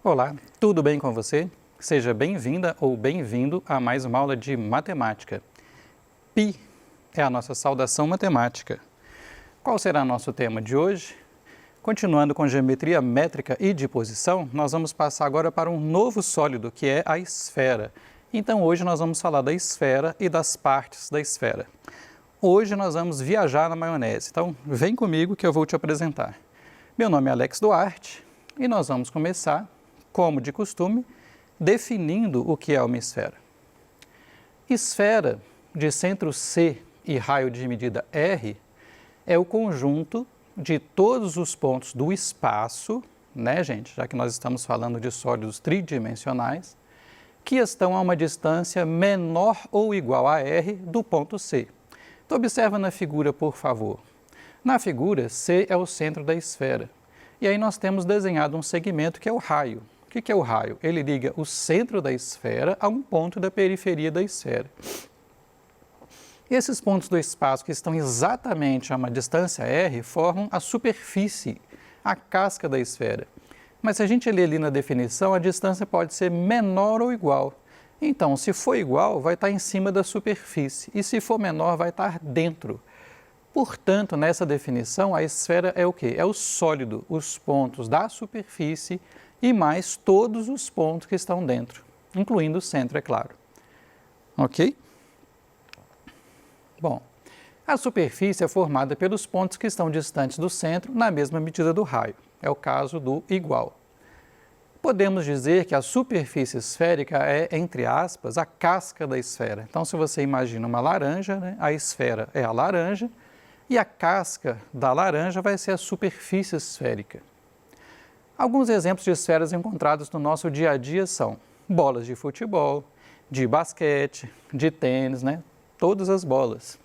Olá, tudo bem com você? Seja bem-vinda ou bem-vindo a mais uma aula de matemática. Pi é a nossa saudação matemática. Qual será nosso tema de hoje? Continuando com geometria métrica e de posição, nós vamos passar agora para um novo sólido, que é a esfera. Então hoje nós vamos falar da esfera e das partes da esfera. Hoje nós vamos viajar na maionese, então vem comigo que eu vou te apresentar. Meu nome é Alex Duarte e nós vamos começar, como de costume, definindo o que é uma esfera. Esfera de centro C e raio de medida R é o conjunto de todos os pontos do espaço, né, gente? Já que nós estamos falando de sólidos tridimensionais, que estão a uma distância menor ou igual a R do ponto C. Então, observa na figura, por favor. Na figura, C é o centro da esfera. E aí nós temos desenhado um segmento que é o raio. O que é o raio? Ele liga o centro da esfera a um ponto da periferia da esfera. Esses pontos do espaço que estão exatamente a uma distância r formam a superfície, a casca da esfera. Mas se a gente ler ali na definição, a distância pode ser menor ou igual. Então, se for igual, vai estar em cima da superfície, e se for menor, vai estar dentro. Portanto, nessa definição, a esfera é o quê? É o sólido, os pontos da superfície e mais todos os pontos que estão dentro, incluindo o centro, é claro. Ok? Bom, a superfície é formada pelos pontos que estão distantes do centro na mesma medida do raio. É o caso do igual. Podemos dizer que a superfície esférica é, entre aspas, a casca da esfera. Então, se você imagina uma laranja, né, a esfera é a laranja e a casca da laranja vai ser a superfície esférica. Alguns exemplos de esferas encontrados no nosso dia a dia são bolas de futebol, de basquete, de tênis, né? Todas as bolas.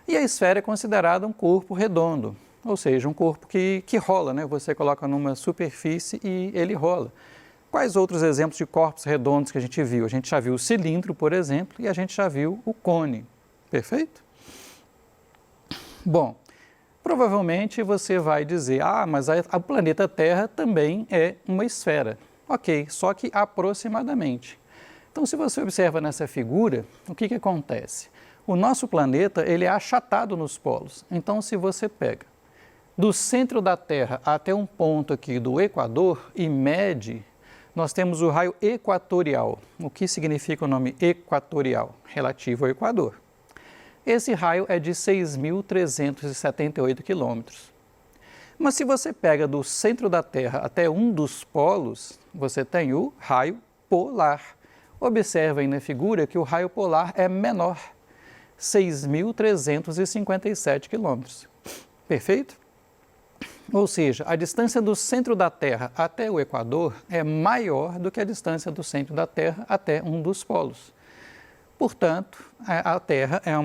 E a esfera é considerada um corpo redondo, ou seja, um corpo que rola, né? Você coloca numa superfície e ele rola. Quais outros exemplos de corpos redondos que a gente viu? A gente já viu o cilindro, por exemplo, e a gente já viu o cone. Perfeito? Bom, provavelmente você vai dizer, mas o planeta Terra também é uma esfera. Ok, só que aproximadamente. Então, se você observa nessa figura, o que acontece? O nosso planeta ele é achatado nos polos. Então, se você pega do centro da Terra até um ponto aqui do Equador e mede, nós temos o raio equatorial. O que significa o nome equatorial? Relativo ao Equador. Esse raio é de 6.378 quilômetros. Mas se você pega do centro da Terra até um dos polos, você tem o raio polar. Observe aí na figura que o raio polar é menor, 6.357 quilômetros. Perfeito? Ou seja, a distância do centro da Terra até o Equador é maior do que a distância do centro da Terra até um dos polos. Portanto, a Terra é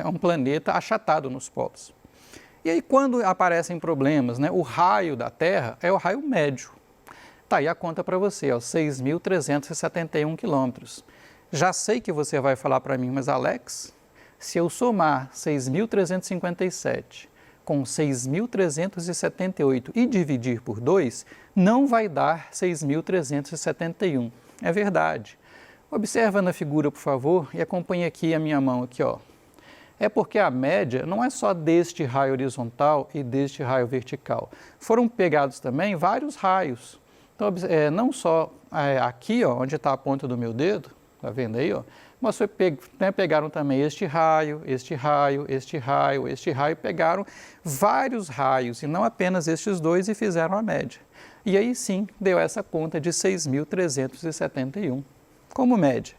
um planeta achatado nos polos. E aí, quando aparecem problemas, o raio da Terra é o raio médio. Tá aí a conta para você, 6.371 quilômetros. Já sei que você vai falar para mim, mas Alex, se eu somar 6.357 com 6.378 e dividir por 2, não vai dar 6.371. É verdade. Observa na figura, por favor, e acompanhe aqui a minha mão aqui, ó. É porque a média não é só deste raio horizontal e deste raio vertical. Foram pegados também vários raios. Então, não só aqui, ó, onde está a ponta do meu dedo, tá vendo aí, ó? Mas pegaram também este raio, este raio, este raio, este raio, pegaram vários raios, e não apenas estes dois, e fizeram a média. E aí sim, deu essa conta de 6.371 como média.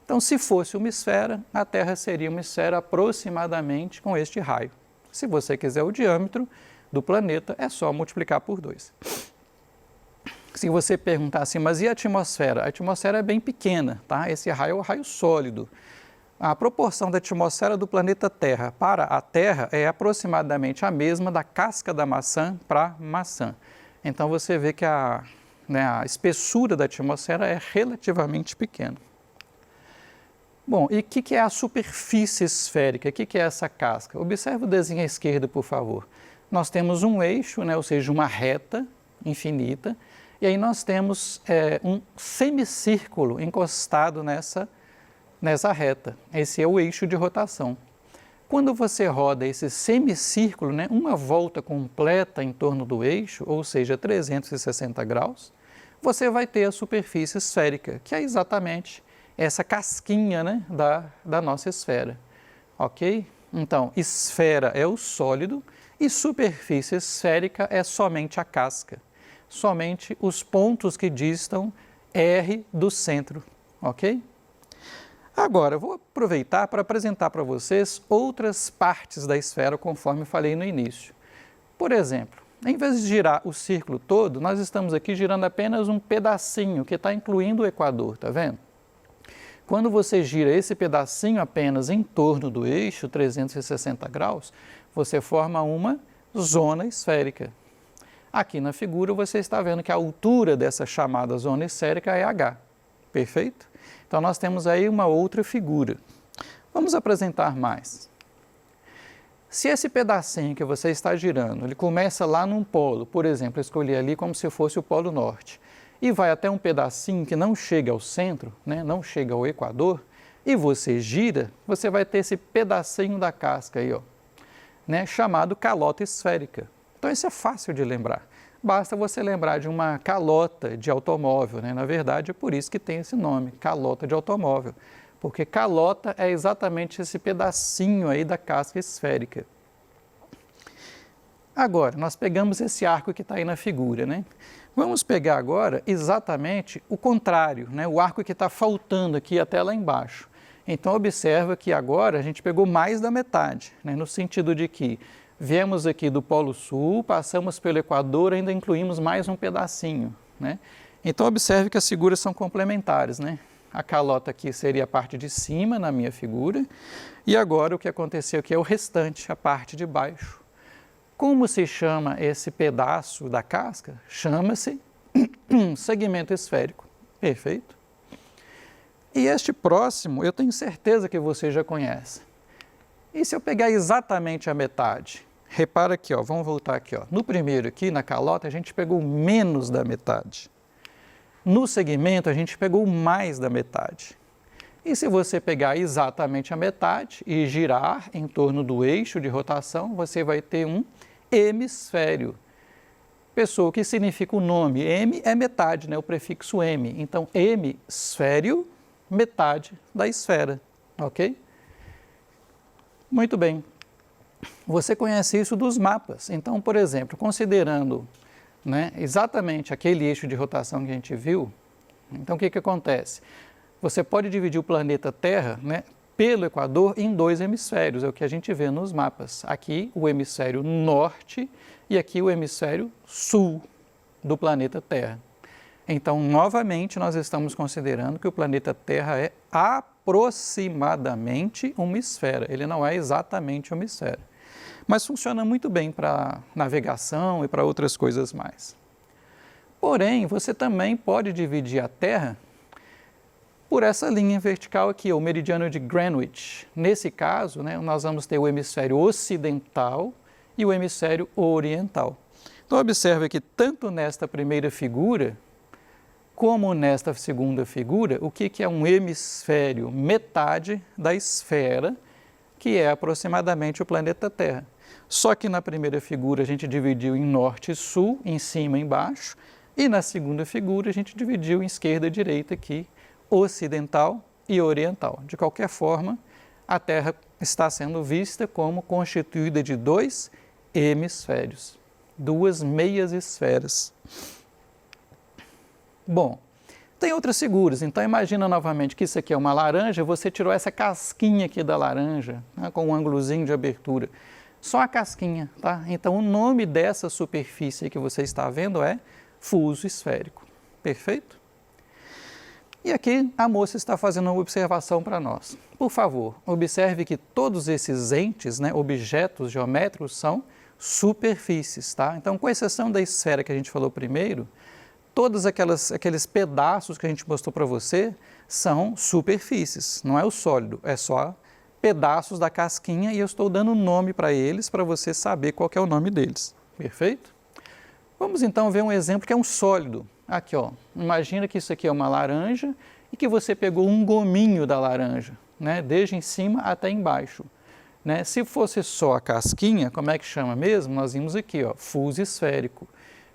Então, se fosse uma esfera, a Terra seria uma esfera aproximadamente com este raio. Se você quiser o diâmetro do planeta, é só multiplicar por 2. Se você perguntar assim, mas e a atmosfera? A atmosfera é bem pequena, tá? Esse raio é o raio sólido. A proporção da atmosfera do planeta Terra para a Terra é aproximadamente a mesma da casca da maçã para maçã. Então, você vê que a espessura da atmosfera é relativamente pequena. Bom, e o que é a superfície esférica? O que é essa casca? Observe o desenho à esquerda, por favor. Nós temos um eixo, ou seja, uma reta infinita, E aí nós temos um semicírculo encostado nessa reta. Esse é o eixo de rotação. Quando você roda esse semicírculo, né, uma volta completa em torno do eixo, ou seja, 360 graus, você vai ter a superfície esférica, que é exatamente essa casquinha, né, da nossa esfera. Ok? Então, esfera é o sólido e superfície esférica é somente a casca, somente os pontos que distam R do centro. Ok? Agora, eu vou aproveitar para apresentar para vocês outras partes da esfera, conforme falei no início. Por exemplo, em vez de girar o círculo todo, nós estamos aqui girando apenas um pedacinho, que está incluindo o equador, tá vendo? Quando você gira esse pedacinho apenas em torno do eixo, 360 graus, você forma uma zona esférica. Aqui na figura você está vendo que a altura dessa chamada zona esférica é h, perfeito? Então, nós temos aí uma outra figura. Vamos apresentar mais. Se esse pedacinho que você está girando, ele começa lá num polo, por exemplo, eu escolhi ali como se fosse o polo norte, e vai até um pedacinho que não chega ao centro, né, não chega ao equador, e você gira, você vai ter esse pedacinho da casca aí, ó, né, chamado calota esférica. Então, isso é fácil de lembrar. Basta você lembrar de uma calota de automóvel, né? Na verdade, é por isso que tem esse nome, calota de automóvel, porque calota é exatamente esse pedacinho aí da casca esférica. Agora, nós pegamos esse arco que está aí na figura, né? Vamos pegar agora exatamente o contrário, né? O arco que está faltando aqui até lá embaixo. Então, observa que agora a gente pegou mais da metade, né? No sentido de que viemos aqui do Polo Sul, passamos pelo Equador, ainda incluímos mais um pedacinho, né? Então, observe que as figuras são complementares, né? A calota aqui seria a parte de cima na minha figura, e agora o que aconteceu aqui é o restante, a parte de baixo. Como se chama esse pedaço da casca? Chama-se segmento esférico, perfeito? E este próximo, eu tenho certeza que você já conhece. E se eu pegar exatamente a metade? Repara aqui, ó, vamos voltar aqui. Ó. No primeiro aqui, na calota, a gente pegou menos da metade. No segmento, a gente pegou mais da metade. E se você pegar exatamente a metade e girar em torno do eixo de rotação, você vai ter um hemisfério. Pessoa, o que significa o nome? M é metade, né? O prefixo M. Então, hemisfério, metade da esfera, ok? Muito bem. Você conhece isso dos mapas. Então, por exemplo, considerando, né, exatamente aquele eixo de rotação que a gente viu, então o que acontece? Você pode dividir o planeta Terra, né, pelo Equador em dois hemisférios, é o que a gente vê nos mapas. Aqui o hemisfério norte e aqui o hemisfério sul do planeta Terra. Então, novamente, nós estamos considerando que o planeta Terra é aproximadamente uma esfera. Ele não é exatamente uma esfera. Mas funciona muito bem para navegação e para outras coisas mais. Porém, você também pode dividir a Terra por essa linha vertical aqui, o meridiano de Greenwich. Nesse caso, né, nós vamos ter o hemisfério ocidental e o hemisfério oriental. Então, observe que tanto nesta primeira figura, como nesta segunda figura, o que é um hemisfério? Metade da esfera, que é aproximadamente o planeta Terra. Só que na primeira figura a gente dividiu em norte e sul, em cima e embaixo, e na segunda figura a gente dividiu em esquerda e direita aqui, ocidental e oriental. De qualquer forma, a Terra está sendo vista como constituída de dois hemisférios, duas meias esferas. Bom, tem outras figuras, então imagina novamente que isso aqui é uma laranja, você tirou essa casquinha aqui da laranja, né, com um ângulozinho de abertura. Só a casquinha, tá? Então o nome dessa superfície que você está vendo é fuso esférico, perfeito? E aqui a moça está fazendo uma observação para nós. Por favor, observe que todos esses entes, né, objetos geométricos, são superfícies, tá? Então, com exceção da esfera que a gente falou primeiro, todos aqueles pedaços que a gente mostrou para você são superfícies, não é o sólido, é só pedaços da casquinha e eu estou dando nome para eles para você saber qual que é o nome deles, perfeito? Vamos então ver um exemplo que é um sólido. Aqui, ó, imagina que isso aqui é uma laranja e que você pegou um gominho da laranja, né, desde em cima até embaixo. Né? Se fosse só a casquinha, como é que chama mesmo? Nós vimos aqui, ó, fuso esférico.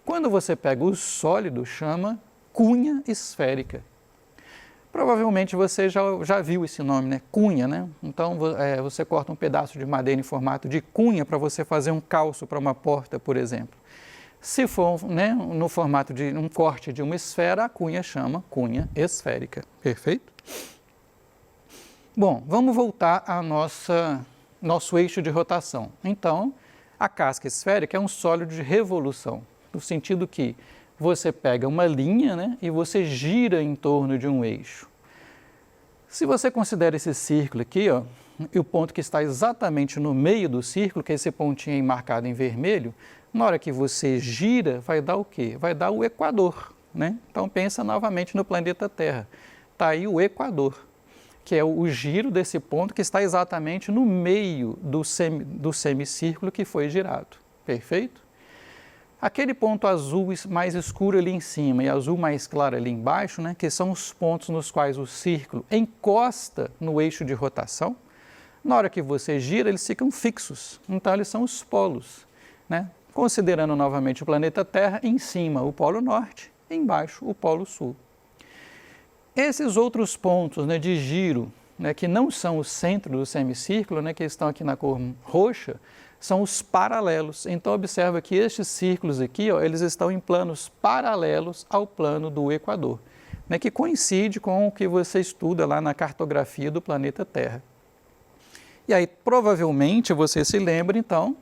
Quando você pega o sólido, chama cunha esférica. Provavelmente você já viu esse nome, né? Cunha, né? Então, você corta um pedaço de madeira em formato de cunha para você fazer um calço para uma porta, por exemplo. Se for, né, no formato de um corte de uma esfera, a cunha chama cunha esférica. Perfeito? Bom, vamos voltar ao nosso eixo de rotação. Então, a casca esférica é um sólido de revolução, no sentido que você pega uma linha, né, e você gira em torno de um eixo. Se você considera esse círculo aqui, ó, e o ponto que está exatamente no meio do círculo, que é esse pontinho aí marcado em vermelho, na hora que você gira, vai dar o quê? Vai dar o Equador, né? Então pensa novamente no planeta Terra. Está aí o Equador, que é o giro desse ponto que está exatamente no meio do semicírculo que foi girado. Perfeito? Aquele ponto azul mais escuro ali em cima e azul mais claro ali embaixo, né, que são os pontos nos quais o círculo encosta no eixo de rotação, na hora que você gira, eles ficam fixos. Então, eles são os polos. Né? Considerando novamente o planeta Terra, em cima o Polo Norte, embaixo o Polo Sul. Esses outros pontos, né, de giro, né, que não são o centro do semicírculo, né, que estão aqui na cor roxa, são os paralelos. Então, observa que estes círculos aqui, ó, eles estão em planos paralelos ao plano do Equador, né, que coincide com o que você estuda lá na cartografia do planeta Terra. E aí, provavelmente, você se lembra, então,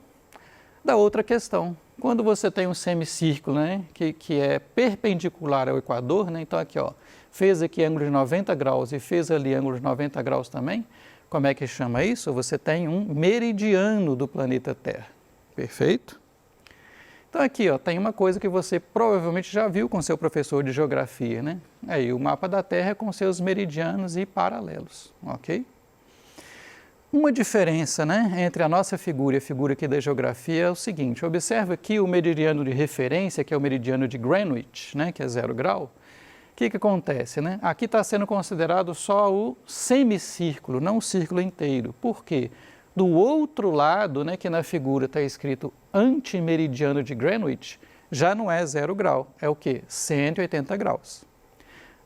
da outra questão. Quando você tem um semicírculo, né, que é perpendicular ao Equador, né, então aqui, ó, fez aqui ângulo de 90 graus e fez ali ângulo de 90 graus também, como é que chama isso? Você tem um meridiano do planeta Terra. Perfeito? Então aqui, ó, tem uma coisa que você provavelmente já viu com seu professor de geografia, né? Aí o mapa da Terra com seus meridianos e paralelos, ok? Uma diferença, né, entre a nossa figura e a figura aqui da geografia é o seguinte: observa aqui o meridiano de referência, que é o meridiano de Greenwich, né, que é 0 grau. O que acontece? Né? Aqui está sendo considerado só o semicírculo, não o círculo inteiro. Por quê? Do outro lado, né, que na figura está escrito antimeridiano de Greenwich, já não é 0 grau, é o quê? 180 graus.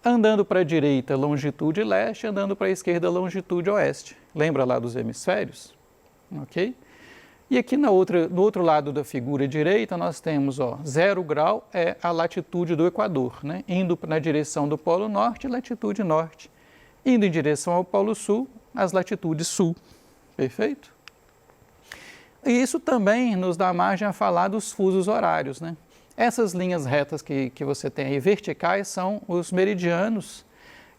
Andando para a direita, longitude leste, andando para a esquerda, longitude oeste. Lembra lá dos hemisférios? Ok? E aqui no outro lado da figura direita, nós temos, ó, 0 grau é a latitude do Equador, né? Indo na direção do Polo Norte, latitude norte. Indo em direção ao Polo Sul, as latitudes sul. Perfeito? E isso também nos dá margem a falar dos fusos horários, né? Essas linhas retas que você tem aí, verticais, são os meridianos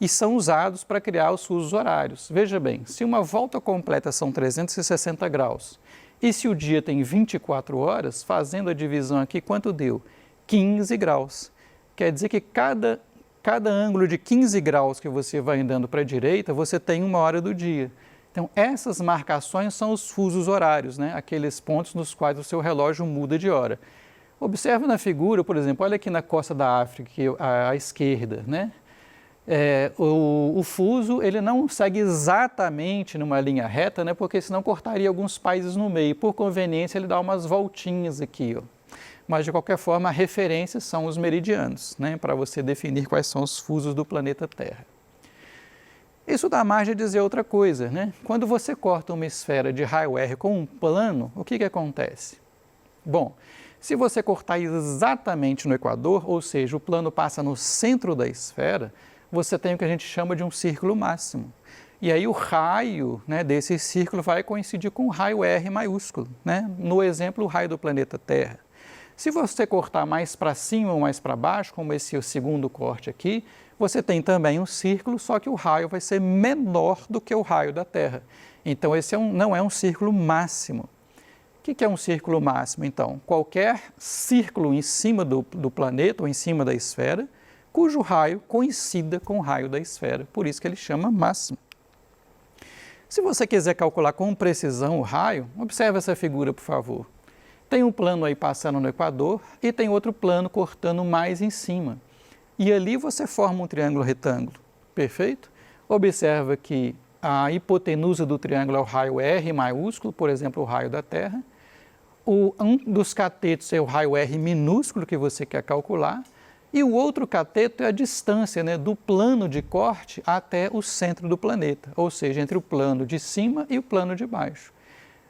e são usados para criar os fusos horários. Veja bem, se uma volta completa são 360 graus, e se o dia tem 24 horas, fazendo a divisão aqui, quanto deu? 15 graus. Quer dizer que cada ângulo de 15 graus que você vai andando para a direita, você tem 1 hora do dia. Então, essas marcações são os fusos horários, né? Aqueles pontos nos quais o seu relógio muda de hora. Observa na figura, por exemplo, olha aqui na costa da África, à esquerda, né? O fuso ele não segue exatamente numa linha reta, né, porque senão cortaria alguns países no meio. Por conveniência, ele dá umas voltinhas aqui, ó. Mas, de qualquer forma, a referência são os meridianos, né, para você definir quais são os fusos do planeta Terra. Isso dá margem a dizer outra coisa, né? Quando você corta uma esfera de raio R com um plano, o que acontece? Bom, se você cortar exatamente no Equador, ou seja, o plano passa no centro da esfera, você tem o que a gente chama de um círculo máximo. E aí o raio, né, desse círculo vai coincidir com o raio R maiúsculo, né? No exemplo, o raio do planeta Terra. Se você cortar mais para cima ou mais para baixo, como esse é o segundo corte aqui, você tem também um círculo, só que o raio vai ser menor do que o raio da Terra. Então, esse não é um círculo máximo. O que é um círculo máximo, então? Qualquer círculo em cima do planeta ou em cima da esfera, cujo raio coincida com o raio da esfera, por isso que ele chama máximo. Se você quiser calcular com precisão o raio, observe essa figura, por favor. Tem um plano aí passando no Equador e tem outro plano cortando mais em cima. e ali você forma um triângulo retângulo, perfeito? Observa que a hipotenusa do triângulo é o raio R maiúsculo, por exemplo, o raio da Terra. Um dos catetos é o raio R minúsculo que você quer calcular, e o outro cateto é a distância, né, do plano de corte até o centro do planeta, ou seja, entre o plano de cima e o plano de baixo.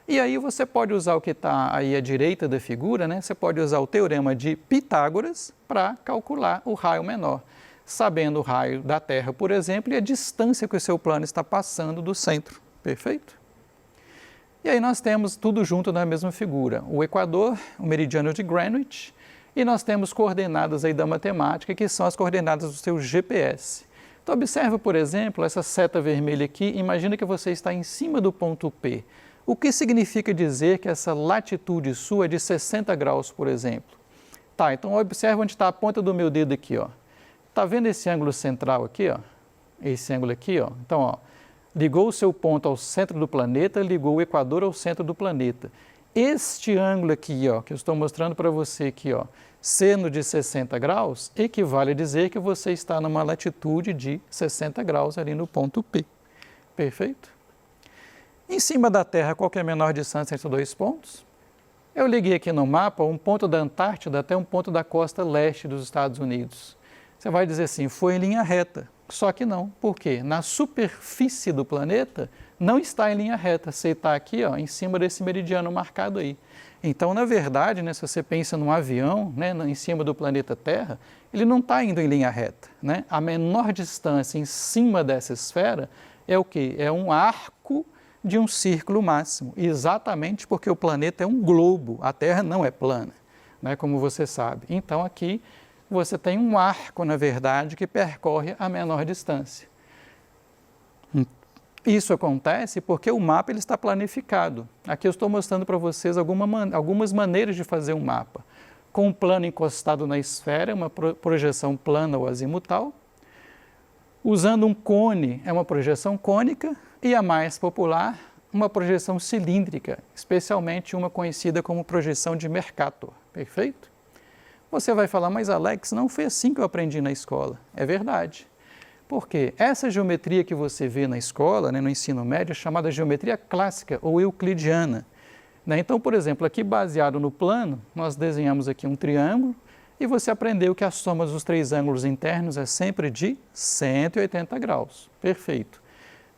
E aí você pode usar o que está aí à direita da figura, né? Você pode usar o teorema de Pitágoras para calcular o raio menor, sabendo o raio da Terra, por exemplo, e a distância que o seu plano está passando do centro, perfeito? E aí nós temos tudo junto na mesma figura, o Equador, o meridiano de Greenwich, e nós temos coordenadas aí da matemática, que são as coordenadas do seu GPS. Então observa, por exemplo, essa seta vermelha aqui, imagina que você está em cima do ponto P. O que significa dizer que essa latitude sua é de 60 graus, por exemplo? Tá, então observa onde está a ponta do meu dedo aqui, ó. Tá vendo esse ângulo central aqui, ó? Esse ângulo aqui, ó. Então, ó, ligou o seu ponto ao centro do planeta, ligou o Equador ao centro do planeta. Este ângulo aqui, ó, que eu estou mostrando para você aqui, ó, seno de 60 graus, equivale a dizer que você está numa latitude de 60 graus ali no ponto P. Perfeito? Em cima da Terra, qual que é a menor distância entre dois pontos? Eu liguei aqui no mapa um ponto da Antártida até um ponto da costa leste dos Estados Unidos. Você vai dizer assim, foi em linha reta. Só que não. Por quê? Na superfície do planeta não está em linha reta. Você está aqui, ó, em cima desse meridiano marcado aí. Então, na verdade, né, se você pensa num avião, né, em cima do planeta Terra, ele não está indo em linha reta, né? A menor distância em cima dessa esfera é o quê? É um arco de um círculo máximo, exatamente porque o planeta é um globo, a Terra não é plana, né, como você sabe. Então aqui você tem um arco, na verdade, que percorre a menor distância. Isso acontece porque o mapa ele está planificado. Aqui eu estou mostrando para vocês algumas maneiras de fazer um mapa. Com um plano encostado na esfera, uma projeção plana ou azimutal. Usando um cone, é uma projeção cônica. E a mais popular, uma projeção cilíndrica, especialmente uma conhecida como projeção de Mercator, perfeito? Você vai falar, mas Alex, não foi assim que eu aprendi na escola. É verdade. Porque essa geometria que você vê na escola, né, no ensino médio, é chamada geometria clássica ou euclidiana. Né? Então, por exemplo, aqui baseado no plano, nós desenhamos aqui um triângulo e você aprendeu que a soma dos três ângulos internos é sempre de 180 graus. Perfeito.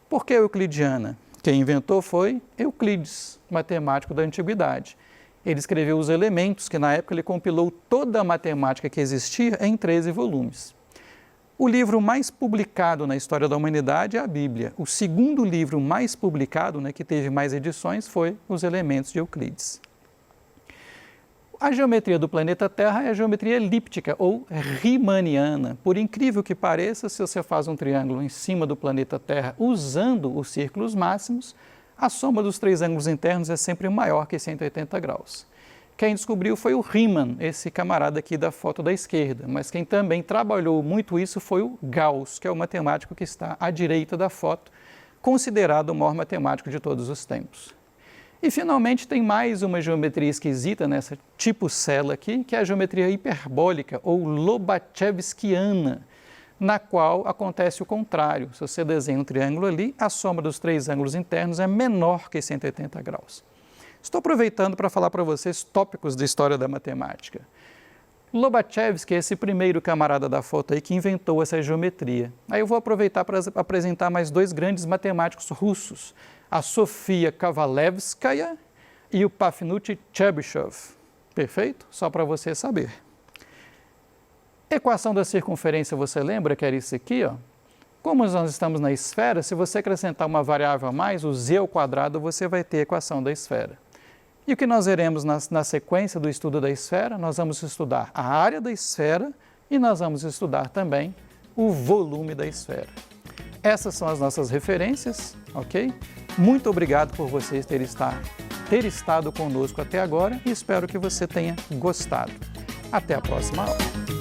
Por que euclidiana? Quem inventou foi Euclides, matemático da antiguidade. Ele escreveu os elementos, que na época ele compilou toda a matemática que existia em 13 volumes. O livro mais publicado na história da humanidade é a Bíblia. O segundo livro mais publicado, né, que teve mais edições, foi Os Elementos de Euclides. A geometria do planeta Terra é a geometria elíptica ou riemanniana. Por incrível que pareça, se você faz um triângulo em cima do planeta Terra usando os círculos máximos, a soma dos três ângulos internos é sempre maior que 180 graus. Quem descobriu foi o Riemann, esse camarada aqui da foto da esquerda, mas quem também trabalhou muito isso foi o Gauss, que é o matemático que está à direita da foto, considerado o maior matemático de todos os tempos. E, finalmente, tem mais uma geometria esquisita nessa tipo cela aqui, que é a geometria hiperbólica ou lobachevskiana, na qual acontece o contrário. Se você desenha um triângulo ali, a soma dos três ângulos internos é menor que 180 graus. Estou aproveitando para falar para vocês tópicos da história da matemática. Lobachevsky é esse primeiro camarada da foto aí que inventou essa geometria. Aí eu vou aproveitar para apresentar mais dois grandes matemáticos russos, a Sofia Kovalevskaya e o Pafnut Chebyshev. Perfeito? Só para você saber. Equação da circunferência, você lembra que era isso aqui, ó? Como nós estamos na esfera, se você acrescentar uma variável a mais, o z ao quadrado, você vai ter a equação da esfera. E o que nós veremos na sequência do estudo da esfera? Nós vamos estudar a área da esfera e nós vamos estudar também o volume da esfera. Essas são as nossas referências, ok? Muito obrigado por vocês ter estado conosco até agora e espero que você tenha gostado. Até a próxima aula.